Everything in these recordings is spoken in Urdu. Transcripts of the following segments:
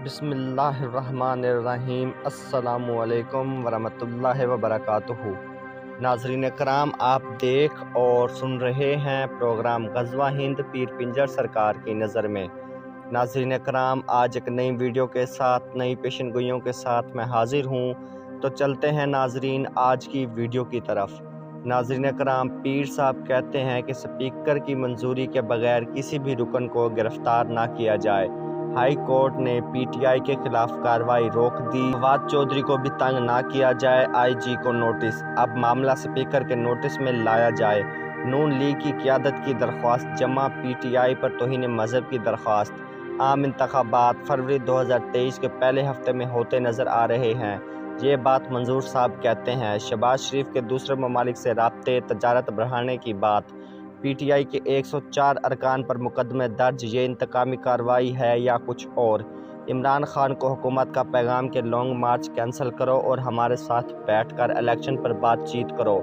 بسم اللہ الرحمن الرحیم۔ السلام علیکم ورحمۃ اللہ وبرکاتہ۔ ناظرین کرام، آپ دیکھ اور سن رہے ہیں پروگرام غزوہ ہند پیر پنجر سرکار کی نظر میں۔ ناظرین کرام، آج ایک نئی ویڈیو کے ساتھ، نئی پیشن گوئیوں کے ساتھ میں حاضر ہوں، تو چلتے ہیں ناظرین آج کی ویڈیو کی طرف۔ ناظرین کرام، پیر صاحب کہتے ہیں کہ سپیکر کی منظوری کے بغیر کسی بھی رکن کو گرفتار نہ کیا جائے۔ ہائی کورٹ نے پی ٹی آئی کے خلاف کارروائی روک دی۔ فواد چودھری کو بھی تنگ نہ کیا جائے، آئی جی کو نوٹس۔ اب معاملہ سپیکر کے نوٹس میں لایا جائے۔ نون لیگ کی قیادت کی درخواست جمع، پی ٹی آئی پر توہین مذہب کی درخواست۔ عام انتخابات فروری 2023 کے پہلے ہفتے میں ہوتے نظر آ رہے ہیں، یہ بات منظور صاحب کہتے ہیں۔ شہباز شریف کے دوسرے ممالک سے رابطے، تجارت بڑھانے کی بات۔ پی ٹی آئی کے 104 ارکان پر مقدمے درج، یہ انتقامی کارروائی ہے یا کچھ اور؟ عمران خان کو حکومت کا پیغام کہ لانگ مارچ کینسل کرو اور ہمارے ساتھ بیٹھ کر الیکشن پر بات چیت کرو۔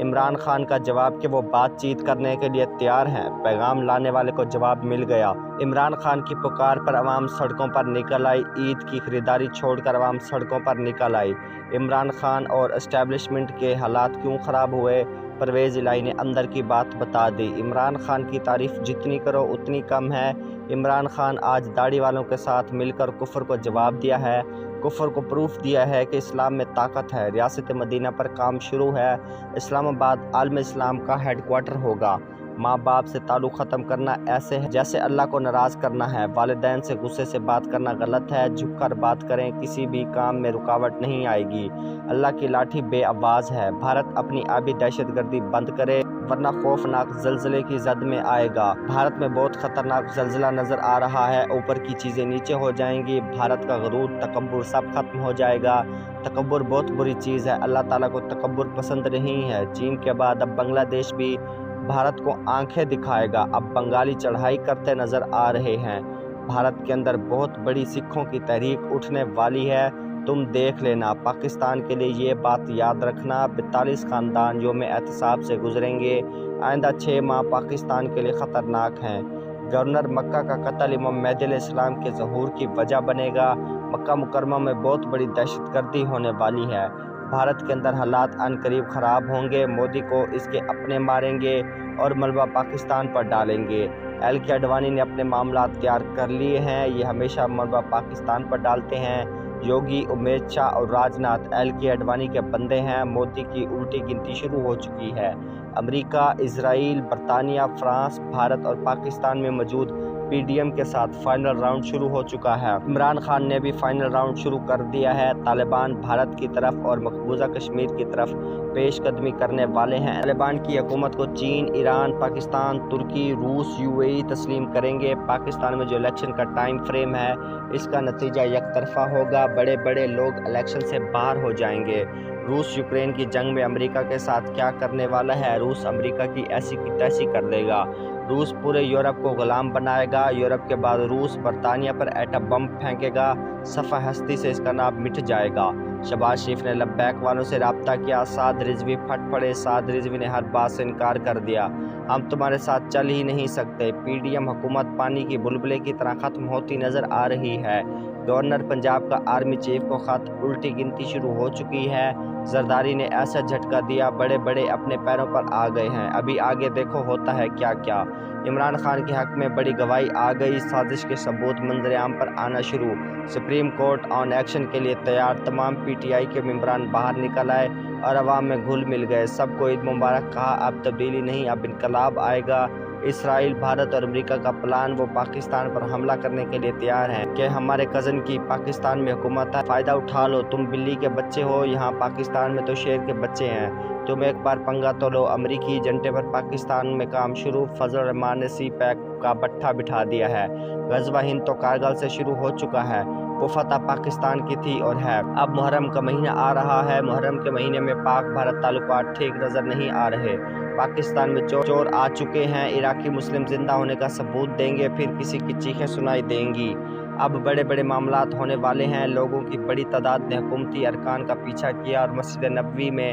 عمران خان کا جواب کہ وہ بات چیت کرنے کے لیے تیار ہیں، پیغام لانے والے کو جواب مل گیا۔ عمران خان کی پکار پر عوام سڑکوں پر نکل آئی، عید کی خریداری چھوڑ کر عوام سڑکوں پر نکل آئی۔ عمران خان اور اسٹیبلشمنٹ کے حالات کیوں خراب ہوئے؟ پرویز الہی نے اندر کی بات بتا دی۔ عمران خان کی تعریف جتنی کرو اتنی کم ہے۔ عمران خان آج داڑھی والوں کے ساتھ مل کر کفر کو جواب دیا ہے، کفر کو پروف دیا ہے کہ اسلام میں طاقت ہے۔ ریاست مدینہ پر کام شروع ہے، اسلام آباد عالم اسلام کا ہیڈ کوارٹر ہوگا۔ ماں باپ سے تعلق ختم کرنا ایسے ہے جیسے اللہ کو ناراض کرنا ہے۔ والدین سے غصے سے بات کرنا غلط ہے، جھک کر بات کریں، کسی بھی کام میں رکاوٹ نہیں آئے گی۔ اللہ کی لاٹھی بے آواز ہے۔ بھارت اپنی آبی دہشت گردی بند کرے ورنہ خوفناک زلزلے کی زد میں آئے گا۔ بھارت میں بہت خطرناک زلزلہ نظر آ رہا ہے، اوپر کی چیزیں نیچے ہو جائیں گی، بھارت کا غرور، تکبر سب ختم ہو جائے گا۔ تکبر بہت بری چیز ہے، اللہ تعالیٰ کو تکبر پسند نہیں ہے۔ چین کے بعد اب بنگلہ دیش بھی بھارت کو آنکھیں دکھائے گا۔ اب بنگالی چڑھائی کرتے نظر آ رہے ہیں۔ بھارت کے اندر بہت بڑی سکھوں کی تحریک اٹھنے والی ہے، تم دیکھ لینا۔ پاکستان کے لیے یہ بات یاد رکھنا، 42 خاندان یوم احتساب سے گزریں گے۔ آئندہ 6 ماہ پاکستان کے لیے خطرناک ہیں۔ گورنر مکہ کا قتل امام مہدی علیہ السلام کے ظہور کی وجہ بنے گا۔ مکہ مکرمہ میں بہت بڑی دہشت گردی ہونے والی ہے۔ بھارت کے اندر حالات عن قریب خراب ہوں گے، مودی کو اس کے اپنے ماریں گے اور ملبہ پاکستان پر ڈالیں گے۔ ایل کے اڈوانی نے اپنے معاملات تیار کر لیے ہیں، یہ ہمیشہ ملبہ پاکستان پر ڈالتے ہیں۔ یوگی، امت شاہ اور راج ناتھ ایل کے اڈوانی کے بندے ہیں۔ مودی کی الٹی گنتی شروع ہو چکی ہے۔ امریکہ، اسرائیل، برطانیہ، فرانس، بھارت اور پاکستان میں موجود پی ڈی ایم کے ساتھ فائنل راؤنڈ شروع ہو چکا ہے۔ عمران خان نے بھی فائنل راؤنڈ شروع کر دیا ہے۔ طالبان بھارت کی طرف اور مقبوضہ کشمیر کی طرف پیش قدمی کرنے والے ہیں۔ طالبان کی حکومت کو چین، ایران، پاکستان، ترکی، روس، یو اے ای تسلیم کریں گے۔ پاکستان میں جو الیکشن کا ٹائم فریم ہے، اس کا نتیجہ یک طرفہ ہوگا، بڑے بڑے لوگ الیکشن سے باہر ہو جائیں گے۔ روس یوکرین کی جنگ میں امریکہ کے ساتھ کیا کرنے والا ہے؟ روس امریکہ کی ایسی کی تیسی کر دے گا۔ روس پورے یورپ کو غلام بنائے گا۔ یورپ کے بعد روس برطانیہ پر ایٹم بم پھینکے گا، صفحہ ہستی سے اس کا نام مٹ جائے گا۔ شہباز شریف نے لبیک والوں سے رابطہ کیا، سعد رضوی پھٹ پڑے، سعد رضوی نے ہر بات سے انکار کر دیا، ہم تمہارے ساتھ چل ہی نہیں سکتے۔ پی ڈی ایم حکومت پانی کی بلبلے کی طرح ختم ہوتی نظر آ رہی ہے۔ گورنر پنجاب کا آرمی چیف کو خط، الٹی گنتی شروع ہو چکی ہے۔ زرداری نے ایسا جھٹکا دیا، بڑے بڑے اپنے پیروں پر آ گئے ہیں، ابھی آگے دیکھو ہوتا ہے کیا کیا۔ عمران خان کے حق میں بڑی گواہی آ گئی، سازش کے ثبوت منظر عام پر آنا شروع۔ سپریم کورٹ آن ایکشن کے لیے تیار، تمام پی ٹی آئی کے ممبران باہر نکل آئے اور عوام میں گھل مل گئے۔ سب کو عید مبارک کہا، اب تبدیلی نہیں، اب انقلاب آئے گا۔ اسرائیل، بھارت اور امریکہ کا پلان، وہ پاکستان پر حملہ کرنے کے لیے تیار ہیں کہ ہمارے کزن کی پاکستان میں حکومت ہے، فائدہ اٹھا لو، تم بلی کے بچے ہو، یہاں پاکستان میں تو شیر کے بچے ہیں، تم ایک بار پنگا تو لو۔ امریکی ایجنٹے پر پاکستان میں کام شروع، فضل الرحمان نے سی پیک کا بٹھا بٹھا دیا ہے۔ غزوہ ہند تو کارگل سے شروع ہو چکا ہے، وہ فتح پاکستان کی تھی اور ہے۔ اب محرم کا مہینہ آ رہا ہے، محرم کے مہینے میں پاک بھارت تعلقات ٹھیک نظر نہیں آ رہے۔ پاکستان میں چور آ چکے ہیں، عراقی مسلم زندہ ہونے کا ثبوت دیں گے، پھر کسی کی چیخیں سنائی دیں گی۔ اب بڑے بڑے معاملات ہونے والے ہیں۔ لوگوں کی بڑی تعداد نے حکومتی ارکان کا پیچھا کیا اور مسجد نبوی میں